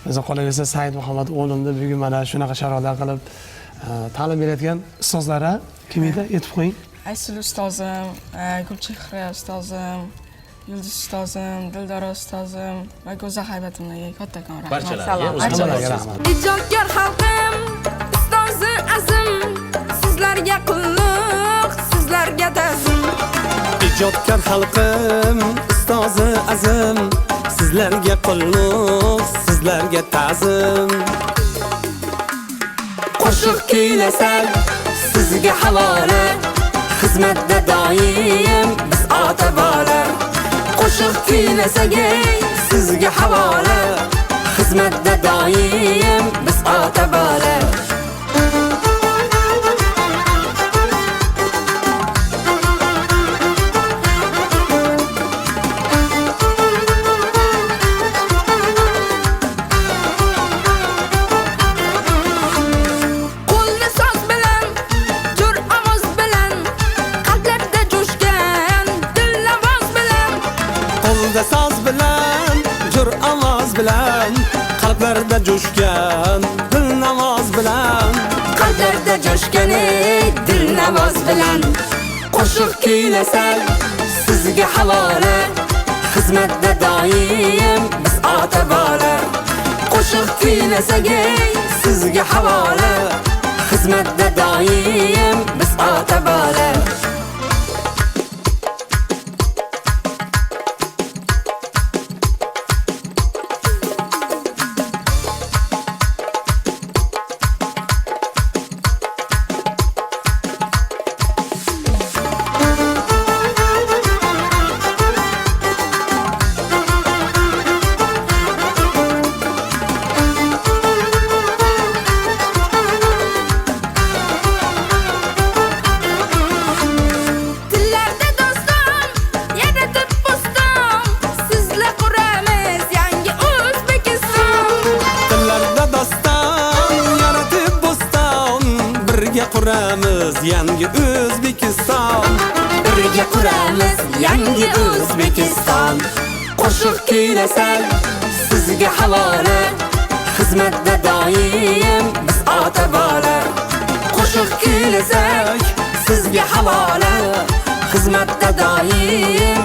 O'zi qolaversa Said Muhammad o'g'limni bugun mana shunaqa sharoitlar qilib ta'lim berayotgan ustozlari kim edi? Aytib qo'ying. Aysul ustozim, Gulchehra ustozim, Yulduz ustozim, Dildora ustozim va Go'zal Haybatimlarga kattakon rahmat. Barchalarga rahmat. Ijodkor xalqim, ustozi azim, sizlarga qulluq, sizlarga ta'zim. Ijodkor xalqim, ustozi azim, sizlarga qulluq, sizlarga ta'zim. Qo'shiq kuylasak, sizga havola, xizmatda doim biz ota bola. Qo'shiq kuylasak, sizga havola, xizmatda doim biz ota bola. So'z bilan, jur ovoz bilan, qalblarda jo'shgan dil namoz bilan, qalblarda jo'shgan dil namoz bilan. Qo'shiq kuylasak, sizga havola, xizmatda doim biz ota bola. Qo'shiq kuylasak, sizga havola, xizmatda doim biz ota bola. Quramiz yangi O'zbekiston, birga quramiz yangi O'zbekiston. Qo'shiq kuylasak, sizga havola, xizmatda doim biz ota bola. Qo'shiq kuylasak, sizga havola, xizmatda doim